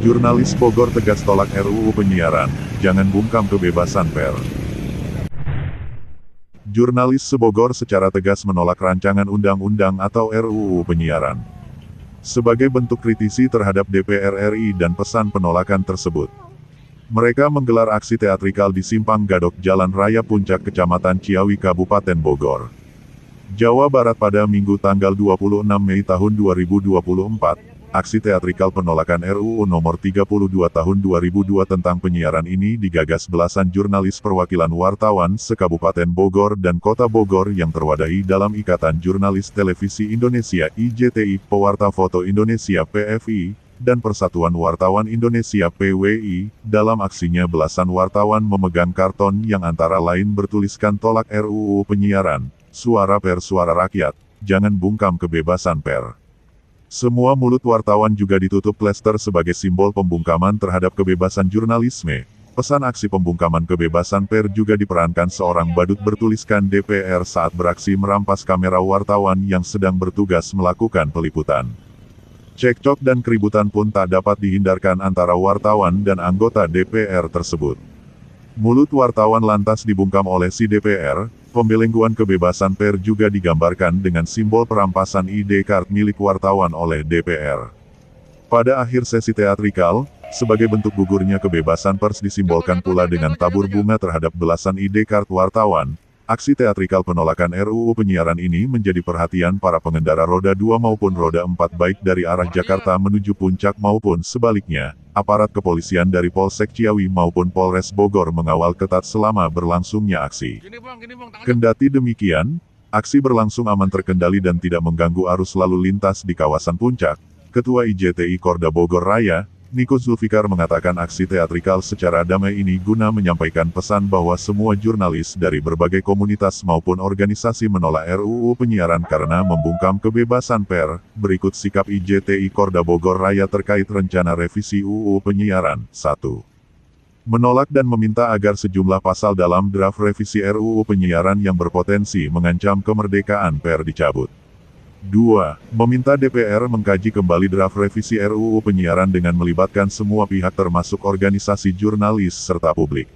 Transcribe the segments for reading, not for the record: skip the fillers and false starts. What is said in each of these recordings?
Jurnalis Bogor tegas tolak RUU penyiaran, jangan bungkam kebebasan pers. Jurnalis se-Bogor secara tegas menolak rancangan undang-undang atau RUU penyiaran. Sebagai bentuk kritisi terhadap DPR RI dan pesan penolakan tersebut, mereka menggelar aksi teatrikal di Simpang Gadok Jalan Raya Puncak Kecamatan Ciawi Kabupaten Bogor, Jawa Barat pada Minggu tanggal 26 Mei tahun 2024. Aksi teatrikal penolakan RUU nomor 32 tahun 2002 tentang penyiaran ini digagas belasan jurnalis perwakilan wartawan se-Kabupaten Bogor dan Kota Bogor yang terwadahi dalam Ikatan Jurnalis Televisi Indonesia IJTI, Pewarta Foto Indonesia PFI, dan Persatuan Wartawan Indonesia PWI. Dalam aksinya belasan wartawan memegang karton yang antara lain bertuliskan tolak RUU penyiaran, suara pers suara rakyat, jangan bungkam kebebasan pers. Semua mulut wartawan juga ditutup plester sebagai simbol pembungkaman terhadap kebebasan jurnalisme. Pesan aksi pembungkaman kebebasan pers juga diperankan seorang badut bertuliskan DPR saat beraksi merampas kamera wartawan yang sedang bertugas melakukan peliputan. Cekcok dan keributan pun tak dapat dihindarkan antara wartawan dan anggota DPR tersebut. Mulut wartawan lantas dibungkam oleh si DPR. Pembelengguan kebebasan pers juga digambarkan dengan simbol perampasan ID card milik wartawan oleh DPR. Pada akhir sesi teatrikal, sebagai bentuk gugurnya kebebasan pers disimbolkan pula dengan tabur bunga terhadap belasan ID card wartawan. Aksi teatrikal penolakan RUU penyiaran ini menjadi perhatian para pengendara roda 2 maupun roda 4 baik dari arah Jakarta menuju Puncak maupun sebaliknya. Aparat kepolisian dari Polsek Ciawi maupun Polres Bogor mengawal ketat selama berlangsungnya aksi. Kendati demikian, aksi berlangsung aman terkendali dan tidak mengganggu arus lalu lintas di kawasan Puncak. Ketua IJTI Korda Bogor Raya, Niko Zulfikar mengatakan aksi teatrikal secara damai ini guna menyampaikan pesan bahwa semua jurnalis dari berbagai komunitas maupun organisasi menolak RUU penyiaran karena membungkam kebebasan pers. Berikut sikap IJTI Korda Bogor Raya terkait rencana revisi UU penyiaran. 1. Menolak dan meminta agar sejumlah pasal dalam draft revisi RUU penyiaran yang berpotensi mengancam kemerdekaan pers dicabut. 2. Meminta DPR mengkaji kembali draft revisi RUU penyiaran dengan melibatkan semua pihak termasuk organisasi jurnalis serta publik.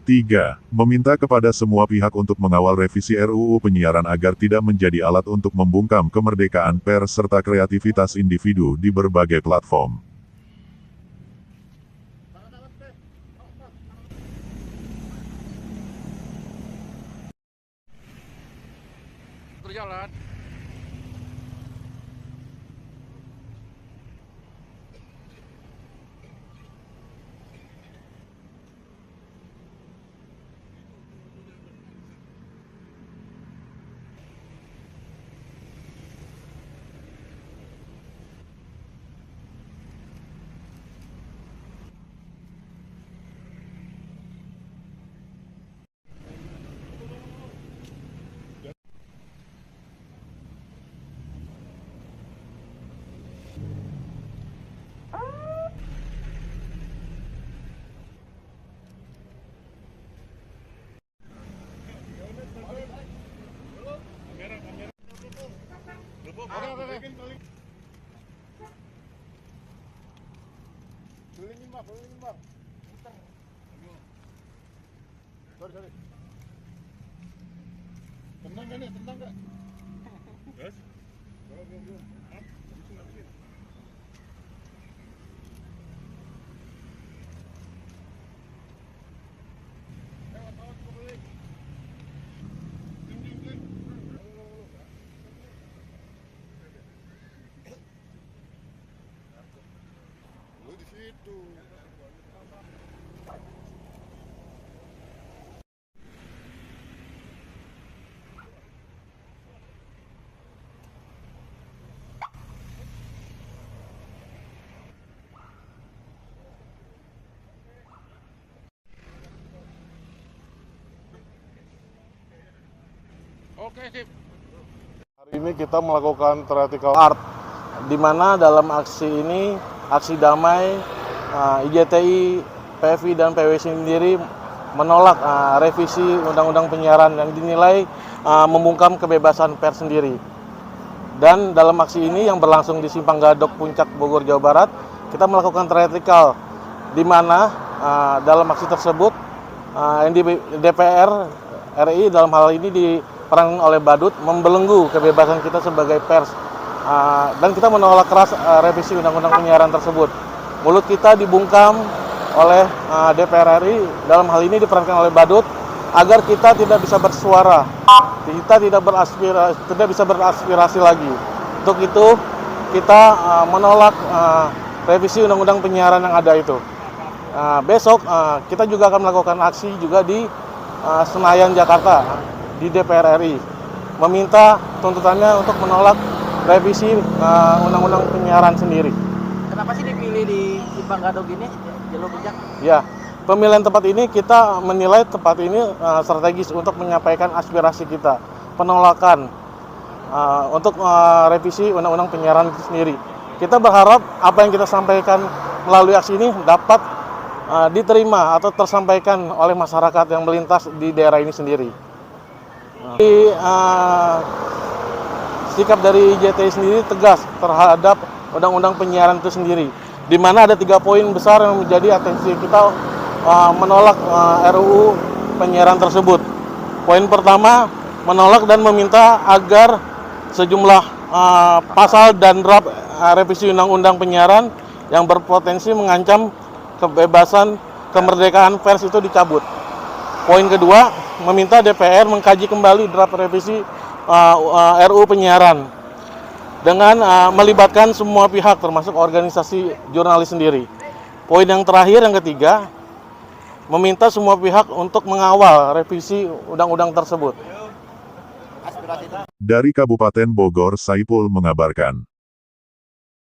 3. Meminta kepada semua pihak untuk mengawal revisi RUU penyiaran agar tidak menjadi alat untuk membungkam kemerdekaan pers serta kreativitas individu di berbagai platform. Berjalan. Kelilingin bang. Sorry. Tenang gak nih, tenang gak? Yes? Belum. Di situ. Oke, sip. Hari ini kita melakukan theatrical art, di mana dalam aksi ini, aksi damai, IJTI, PFI, dan PWI sendiri menolak revisi Undang-Undang Penyiaran yang dinilai membungkam kebebasan pers sendiri. Dan dalam aksi ini yang berlangsung di Simpang Gadok Puncak Bogor, Jawa Barat, kita melakukan theatrical, di mana dalam aksi tersebut DPR RI dalam hal ini diperankan oleh Badut membelenggu kebebasan kita sebagai pers, dan kita menolak keras revisi undang-undang penyiaran tersebut. Mulut kita dibungkam oleh DPR RI, dalam hal ini diperankan oleh Badut, agar kita tidak bisa bersuara, kita tidak bisa beraspirasi lagi. Untuk itu kita menolak revisi undang-undang penyiaran yang ada itu. Besok kita juga akan melakukan aksi juga di Senayan, Jakarta, di DPR RI, meminta tuntutannya untuk menolak revisi undang-undang penyiaran sendiri. Kenapa sih dipilih di Simpang Gadok ini, jalur puncak? Ya, pemilihan tempat ini kita menilai tempat ini strategis untuk menyampaikan aspirasi kita, penolakan untuk revisi undang-undang penyiaran itu sendiri. Kita berharap apa yang kita sampaikan melalui aksi ini dapat diterima atau tersampaikan oleh masyarakat yang melintas di daerah ini sendiri. Sikap dari IJTI sendiri tegas terhadap undang-undang penyiaran itu sendiri, di mana ada 3 poin besar yang menjadi atensi kita menolak RUU penyiaran tersebut. Poin pertama, menolak dan meminta agar sejumlah pasal dan draft revisi undang-undang penyiaran yang berpotensi mengancam kebebasan kemerdekaan pers itu dicabut. Poin kedua, meminta DPR mengkaji kembali draft revisi RUU penyiaran dengan melibatkan semua pihak termasuk organisasi jurnalis sendiri. Poin yang terakhir, yang ketiga, meminta semua pihak untuk mengawal revisi undang-undang tersebut. Dari Kabupaten Bogor, Saipul mengabarkan.